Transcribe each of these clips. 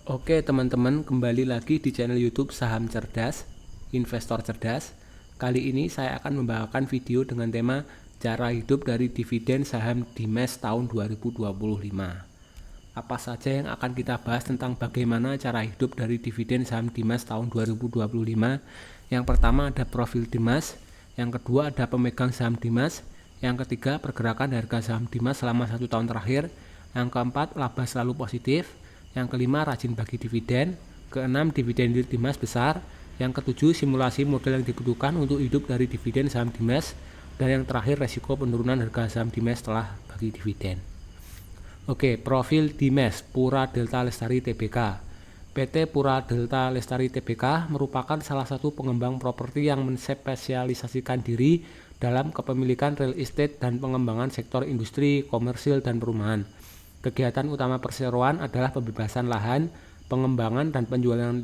Oke teman-teman, kembali lagi di channel YouTube Saham Cerdas, Investor Cerdas. Kali ini saya akan membawakan video dengan tema cara hidup dari dividen saham Dimes tahun 2025. Apa saja yang akan kita bahas tentang bagaimana cara hidup dari dividen saham Dimes tahun 2025? Yang pertama ada profil Dimes, yang kedua ada pemegang saham Dimes, yang ketiga pergerakan harga saham Dimes selama 1 tahun terakhir, yang keempat laba selalu positif, yang kelima rajin bagi dividen, keenam dividen yield Dimes besar, yang ketujuh simulasi model yang dibutuhkan untuk hidup dari dividen saham Dimes, dan yang terakhir resiko penurunan harga saham Dimes setelah bagi dividen. Oke, profil Dimes Pura Delta Lestari Tbk. PT Pura Delta Lestari Tbk merupakan salah satu pengembang properti yang menspesialisasikan diri dalam kepemilikan real estate dan pengembangan sektor industri, komersil, dan perumahan. Kegiatan utama perseroan adalah pembebasan lahan, pengembangan dan penjualan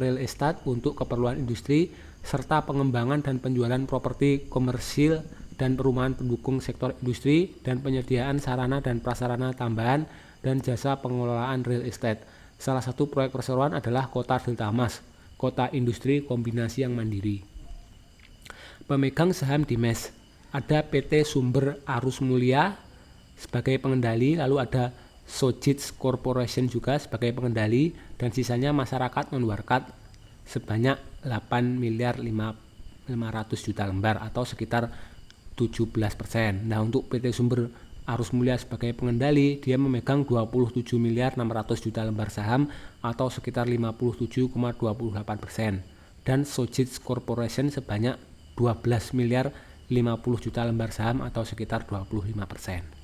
real estate untuk keperluan industri, serta pengembangan dan penjualan properti komersil dan perumahan pendukung sektor industri, dan penyediaan sarana dan prasarana tambahan dan jasa pengelolaan real estate. Salah satu proyek perseroan adalah Kota Delta Mas, kota industri kombinasi yang mandiri. Pemegang saham Dimes ada PT Sumber Arus Mulia sebagai pengendali, lalu ada Sojits Corporation juga sebagai pengendali, dan sisanya masyarakat non-warkat sebanyak 8.500 juta lembar atau sekitar 17%. Nah, untuk PT Sumber Arus Mulia sebagai pengendali, dia memegang 27.600 juta lembar saham atau sekitar 57,28%, dan Sojits Corporation sebanyak 12.050 juta lembar saham atau sekitar 25%.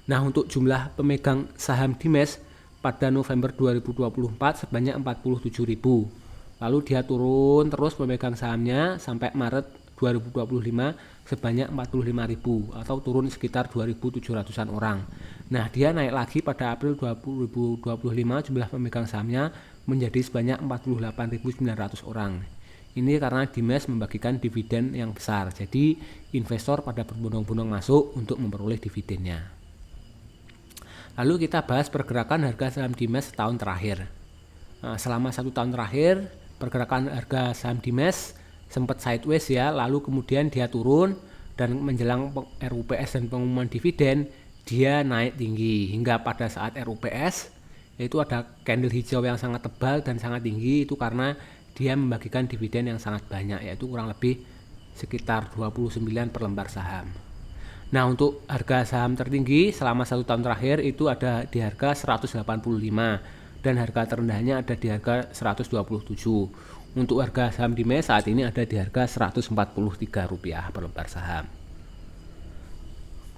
Nah, untuk jumlah pemegang saham Dimes pada November 2024 sebanyak 47.000. Lalu dia turun terus pemegang sahamnya sampai Maret 2025 sebanyak 45.000 atau turun sekitar 2.700-an orang. Nah, dia naik lagi pada April 2025 jumlah pemegang sahamnya menjadi sebanyak 48.900 orang. Ini karena Dimes membagikan dividen yang besar. Jadi investor pada berbondong-bondong masuk untuk memperoleh dividennya. Lalu kita bahas pergerakan harga saham Dimes setahun terakhir. Nah, selama 1 tahun terakhir pergerakan harga saham Dimes sempat sideways ya, lalu kemudian dia turun dan menjelang RUPS dan pengumuman dividen dia naik tinggi hingga pada saat RUPS yaitu ada candle hijau yang sangat tebal dan sangat tinggi. Itu karena dia membagikan dividen yang sangat banyak, yaitu kurang lebih sekitar 29 per lembar saham. Nah, untuk harga saham tertinggi selama 1 tahun terakhir itu ada di harga 185 dan harga terendahnya ada di harga 127. Untuk harga saham Dimes saat ini ada di harga Rp143 per lembar saham.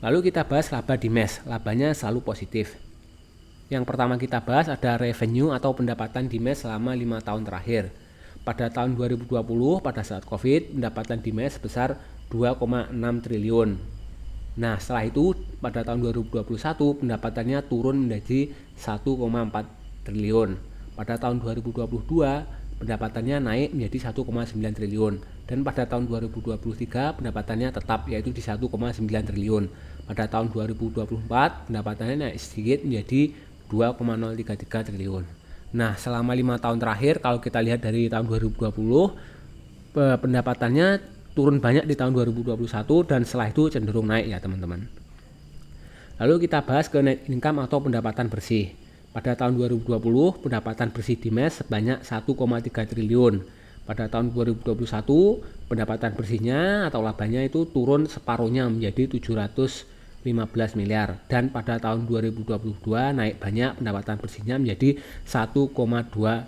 Lalu kita bahas laba Dimes, labanya selalu positif. Yang pertama kita bahas ada revenue atau pendapatan Dimes selama 5 tahun terakhir. Pada tahun 2020 pada saat Covid, pendapatan Dimes sebesar 2,6 triliun. Nah, setelah itu pada tahun 2021 pendapatannya turun menjadi 1,4 triliun. Pada tahun 2022 pendapatannya naik menjadi 1,9 triliun. Dan pada tahun 2023 pendapatannya tetap yaitu di 1,9 triliun. Pada tahun 2024 pendapatannya naik sedikit menjadi 2,033 triliun. Nah, selama 5 tahun terakhir kalau kita lihat dari tahun 2020 pendapatannya turun banyak di tahun 2021 dan setelah itu cenderung naik ya teman-teman. Lalu kita bahas ke net income atau pendapatan bersih. Pada tahun 2020 pendapatan bersih Dimes sebanyak 1,3 triliun. Pada tahun 2021 pendapatan bersihnya atau labanya itu turun separuhnya menjadi 715 miliar, dan pada tahun 2022 naik banyak pendapatan bersihnya menjadi 1,2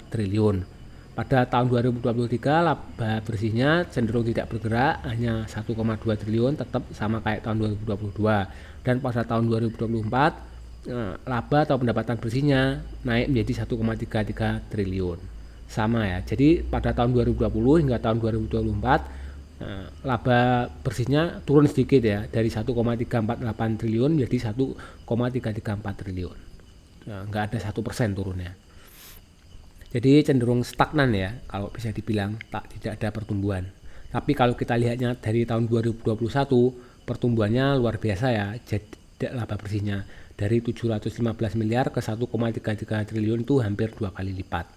triliun. Pada tahun 2023 laba bersihnya cenderung tidak bergerak, hanya 1,2 triliun, tetap sama kayak tahun 2022. Dan pada tahun 2024 laba atau pendapatan bersihnya naik menjadi 1,33 triliun. Sama ya. Jadi pada tahun 2020 hingga tahun 2024 laba bersihnya turun sedikit ya, dari 1,348 triliun menjadi 1,334 triliun. Nah, nggak ada 1% turunnya. Jadi cenderung stagnan ya, kalau bisa dibilang tidak ada pertumbuhan. Tapi kalau kita lihatnya dari tahun 2021 pertumbuhannya luar biasa ya. laba bersihnya. Dari 715 miliar ke 1,33 triliun itu hampir 2 kali lipat.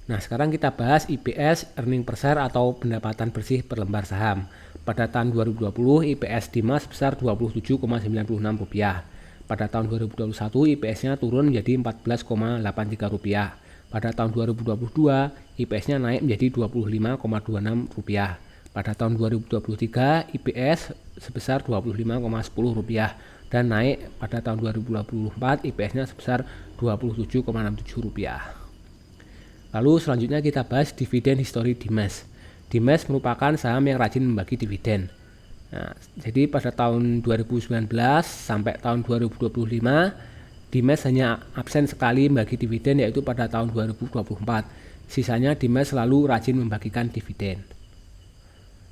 Nah, sekarang kita bahas IPS, earning per share atau pendapatan bersih per lembar saham. Pada tahun 2020 IPS Dimas sebesar Rp27,96. Pada tahun 2021 IPS-nya turun menjadi Rp14,83. Pada tahun 2022 IPS-nya naik menjadi Rp25,26. Pada tahun 2023 IPS sebesar Rp25,10 dan naik pada tahun 2024 IPS-nya sebesar Rp27,67. Lalu selanjutnya kita bahas dividen histori Dimas. Dimas merupakan saham yang rajin membagi dividen. Nah, jadi pada tahun 2019 sampai tahun 2025 Dimas hanya absen sekali membagi dividen, yaitu pada tahun 2024. Sisanya Dimas selalu rajin membagikan dividen.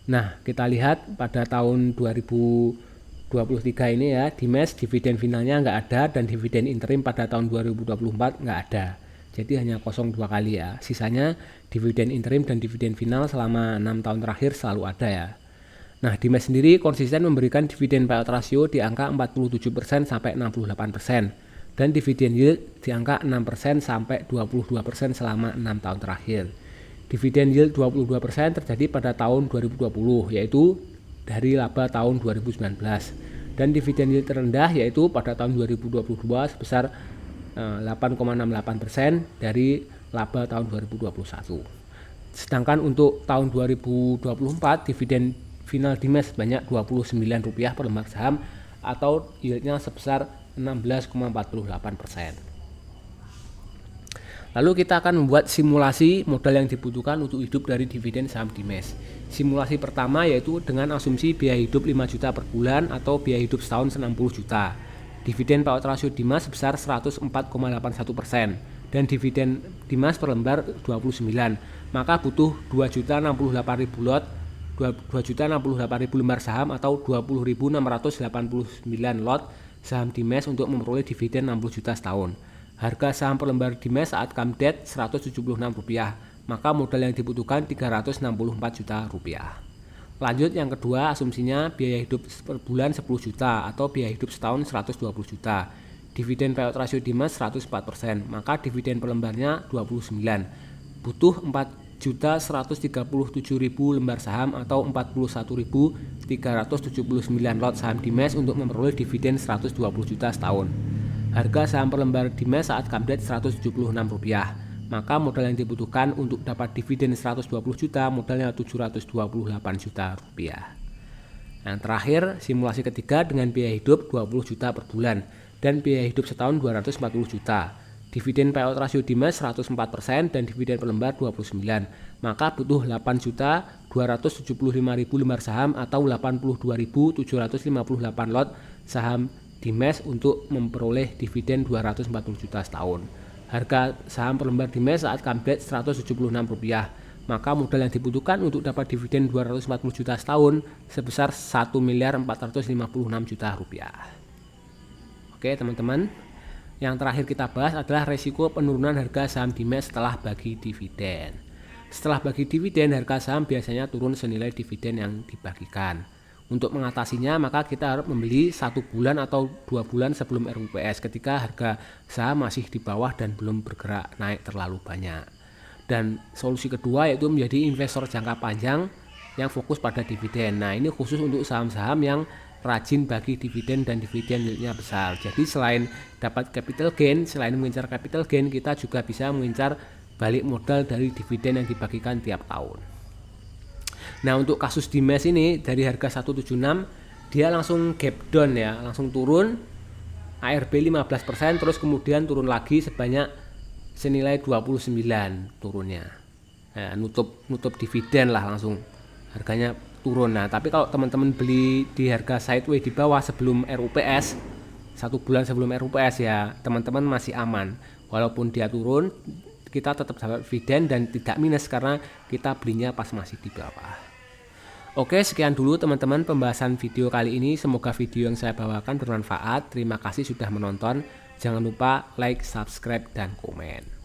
Nah, kita lihat pada tahun 2023 ini ya, Dimas dividen finalnya nggak ada dan dividen interim pada tahun 2024 nggak ada. Jadi hanya kosong 2 kali ya. Sisanya dividen interim dan dividen final selama 6 tahun terakhir selalu ada ya. Nah, Dimas sendiri konsisten memberikan dividen payout ratio di angka 47% sampai 68% dan dividen yield di angka 6% sampai 22% selama 6 tahun terakhir. Dividen yield 22% terjadi pada tahun 2020, yaitu dari laba tahun 2019. Dan dividen yield terendah yaitu pada tahun 2022 sebesar 8,68% dari laba tahun 2021. Sedangkan untuk tahun 2024 dividen final Dimas sebanyak Rp29 per lembar saham atau yieldnya sebesar 16,48%. Lalu kita akan membuat simulasi modal yang dibutuhkan untuk hidup dari dividen saham Dimas. Simulasi pertama yaitu dengan asumsi biaya hidup 5 juta per bulan atau biaya hidup setahun 60 juta. Dividen payout ratio Dimas sebesar 104,81% dan dividen Dimas per lembar 29. Maka butuh 2.068.000 lot, 2.068.000 lembar saham atau 20.689 lot saham Dimas untuk memperoleh dividen 60 juta setahun. Harga saham per lembar Dimas saat come date Rp176, maka modal yang dibutuhkan Rp364 juta. Lanjut yang kedua, asumsinya biaya hidup per bulan 10 juta atau biaya hidup setahun 120 juta. Dividen payout ratio Dimas 104%, maka dividen per lembarnya 29. Butuh 4.137.000 lembar saham atau 41.379 lot saham Dimas untuk memperoleh dividen 120 juta setahun. Harga saham per lembar Dimas saat come date Rp176, maka modal yang dibutuhkan untuk dapat dividen 120 juta modalnya Rp728 juta. Yang terakhir, simulasi ketiga dengan biaya hidup 20 juta per bulan dan biaya hidup setahun 240 juta. Dividen payout ratio Dimas 104% dan dividen per lembar 29, maka butuh 8.275.000 lembar saham atau 82.758 lot saham Dimas untuk memperoleh dividen 240 juta setahun. Harga saham per lembar Dimas saat come date Rp176, maka modal yang dibutuhkan untuk dapat dividen 240 juta setahun sebesar Rp1.456 juta. Oke teman-teman, yang terakhir kita bahas adalah resiko penurunan harga saham Dimas setelah bagi dividen. Setelah bagi dividen, harga saham biasanya turun senilai dividen yang dibagikan. Untuk mengatasinya, maka kita harus membeli 1 bulan atau 2 bulan sebelum RUPS ketika harga saham masih di bawah dan belum bergerak naik terlalu banyak. Dan solusi kedua yaitu menjadi investor jangka panjang yang fokus pada dividen. Nah, ini khusus untuk saham-saham yang rajin bagi dividen dan dividen yieldnya besar. Jadi selain dapat capital gain, selain mengincar capital gain, kita juga bisa mengincar balik modal dari dividen yang dibagikan tiap tahun. Nah, untuk kasus Dimas ini dari harga 176 dia langsung gap down ya, langsung turun ARB 15%, terus kemudian turun lagi sebanyak senilai 29 turunnya. Nah, nutup dividen lah, langsung harganya turun. Nah, tapi kalau teman-teman beli di harga sideways di bawah sebelum RUPS, 1 bulan sebelum RUPS ya, teman-teman masih aman. Walaupun dia turun, kita tetap dapat dividen dan tidak minus karena kita belinya pas masih di bawah. Oke, sekian dulu teman-teman pembahasan video kali ini. Semoga video yang saya bawakan bermanfaat. Terima kasih sudah menonton. Jangan lupa like, subscribe, dan komen.